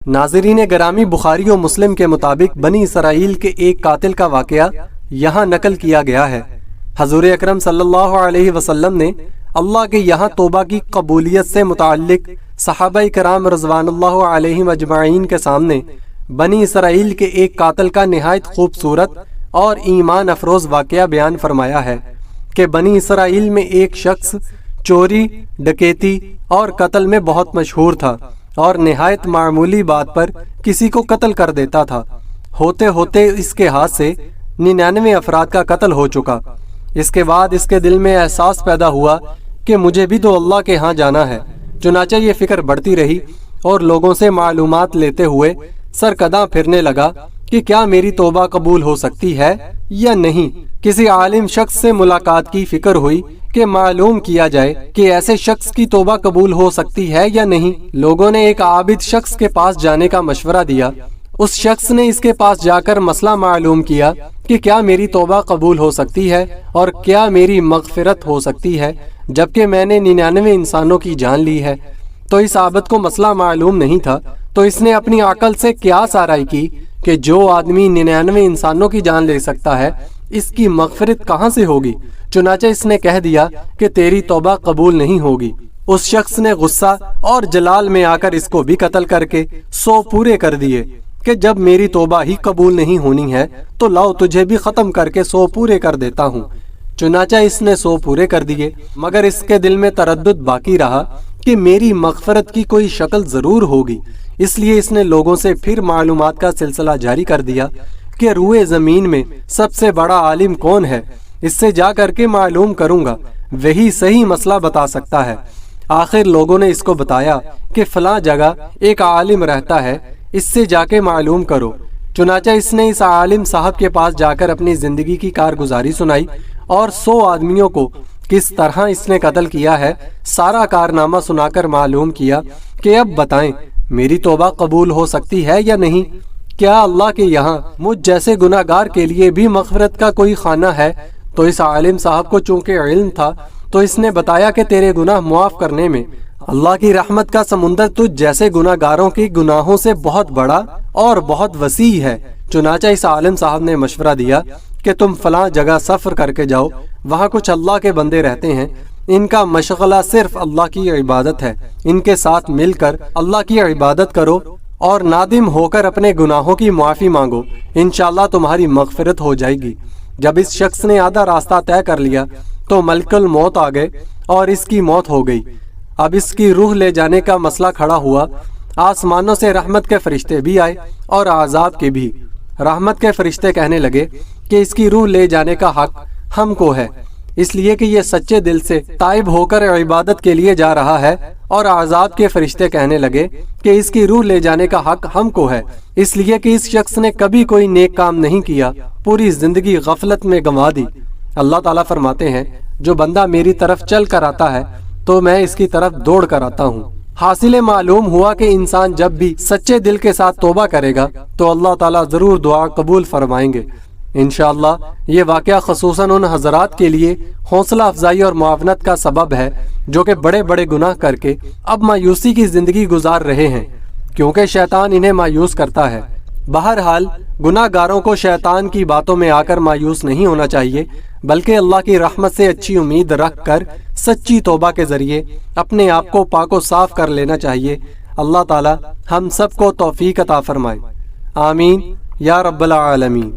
ناظرین گرامی، بخاری و مسلم کے مطابق بنی اسرائیل کے ایک قاتل کا واقعہ یہاں نقل کیا گیا ہے۔ حضور اکرم صلی اللہ علیہ وسلم نے اللہ کے یہاں توبہ کی قبولیت سے متعلق صحابہ کرام رضوان اللہ علیہم اجمعین کے سامنے بنی اسرائیل کے ایک قاتل کا نہایت خوبصورت اور ایمان افروز واقعہ بیان فرمایا ہے کہ بنی اسرائیل میں ایک شخص چوری، ڈکیتی اور قتل میں بہت مشہور تھا اور نہایت معمولی بات پر کسی کو قتل کر دیتا تھا۔ ہوتے ہوتے اس کے ہاتھ سے 99 افراد کا قتل ہو چکا۔ اس کے بعد اس کے دل میں احساس پیدا ہوا کہ مجھے بھی تو اللہ کے ہاں جانا ہے۔ چنانچہ یہ فکر بڑھتی رہی اور لوگوں سے معلومات لیتے ہوئے سرکداں پھرنے لگا کہ کیا میری توبہ قبول ہو سکتی ہے یا نہیں۔ کسی عالم شخص سے ملاقات کی فکر ہوئی کہ معلوم کیا جائے کہ ایسے شخص کی توبہ قبول ہو سکتی ہے یا نہیں۔ لوگوں نے ایک عابد شخص کے پاس جانے کا مشورہ دیا۔ اس شخص نے اس کے پاس جا کر مسئلہ معلوم کیا کہ کیا میری توبہ قبول ہو سکتی ہے اور کیا میری مغفرت ہو سکتی ہے جبکہ میں نے 99 انسانوں کی جان لی ہے۔ تو اس عابد کو مسئلہ معلوم نہیں تھا، تو اس نے اپنی عقل سے قیاس آرائی کی کہ جو آدمی 99 انسانوں کی جان لے سکتا ہے اس کی مغفرت کہاں سے ہوگی۔ چنانچہ اس نے کہہ دیا کہ تیری توبہ قبول نہیں ہوگی۔ اس شخص نے غصہ اور جلال میں آ کر اس کو بھی قتل کر کے 100 پورے کر دیے کہ جب میری توبہ ہی قبول نہیں ہونی ہے تو لاؤ تجھے بھی ختم کر کے 100 پورے کر دیتا ہوں۔ چنانچہ اس نے 100 پورے کر دیے، مگر اس کے دل میں تردد باقی رہا کہ میری مغفرت کی کوئی شکل ضرور ہوگی۔ اس لیے اس نے لوگوں سے پھر معلومات کا سلسلہ جاری کر دیا کہ روئے زمین میں سب سے بڑا عالم کون ہے، اس سے جا کر کے معلوم کروں گا، وہی صحیح مسئلہ بتا سکتا ہے۔ آخر لوگوں نے اس کو بتایا کہ فلاں جگہ ایک عالم رہتا ہے، اس سے جا کے معلوم کرو۔ چنانچہ اس نے اس عالم صاحب کے پاس جا کر اپنی زندگی کی کارگزاری سنائی اور 100 آدمیوں کو کس طرح اس نے قتل کیا ہے سارا کارنامہ سنا کر معلوم کیا کہ اب بتائیں میری توبہ قبول ہو سکتی ہے یا نہیں۔ کیا اللہ کے یہاں مجھ جیسے گناہ گار کے لیے بھی مغفرت کا کوئی خانہ ہے؟ تو اس عالم صاحب کو چونکہ علم تھا تو اس نے بتایا کہ تیرے گناہ معاف کرنے میں اللہ کی رحمت کا سمندر تجھ جیسے گناہ گاروں کے گناہوں سے بہت بڑا اور بہت وسیع ہے۔ چنانچہ اس عالم صاحب نے مشورہ دیا کہ تم فلاں جگہ سفر کر کے جاؤ، وہاں کچھ اللہ کے بندے رہتے ہیں، ان کا مشغلہ صرف اللہ کی عبادت ہے، ان کے ساتھ مل کر اللہ کی عبادت کرو اور نادم ہو کر اپنے گناہوں کی معافی مانگو، انشاءاللہ تمہاری مغفرت ہو جائے گی۔ جب اس شخص نے آدھا راستہ طے کر لیا تو ملک الموت آ گئے اور اس کی موت ہو گئی۔ اب اس کی روح لے جانے کا مسئلہ کھڑا ہوا۔ آسمانوں سے رحمت کے فرشتے بھی آئے اور عذاب کے بھی۔ رحمت کے فرشتے کہنے لگے کہ اس کی روح لے جانے کا حق ہم کو ہے، اس لیے کہ یہ سچے دل سے تائب ہو کر عبادت کے لیے جا رہا ہے، اور عذاب کے فرشتے کہنے لگے کہ اس کی روح لے جانے کا حق ہم کو ہے، اس لیے کہ اس شخص نے کبھی کوئی نیک کام نہیں کیا، پوری زندگی غفلت میں گنوا دی۔ اللہ تعالیٰ فرماتے ہیں جو بندہ میری طرف چل کر آتا ہے تو میں اس کی طرف دوڑ کر آتا ہوں۔ حاصل معلوم ہوا کہ انسان جب بھی سچے دل کے ساتھ توبہ کرے گا تو اللہ تعالیٰ ضرور دعا قبول فرمائیں گے انشاءاللہ۔ یہ واقعہ خصوصاً ان حضرات کے لیے حوصلہ افزائی اور معاونت کا سبب ہے جو کہ بڑے بڑے گناہ کر کے اب مایوسی کی زندگی گزار رہے ہیں، کیونکہ شیطان انہیں مایوس کرتا ہے۔ بہرحال گناہ گاروں کو شیطان کی باتوں میں آ کر مایوس نہیں ہونا چاہیے، بلکہ اللہ کی رحمت سے اچھی امید رکھ کر سچی توبہ کے ذریعے اپنے آپ کو پاک و صاف کر لینا چاہیے۔ اللہ تعالی ہم سب کو توفیق عطا فرمائے، آمین یا رب العالمین۔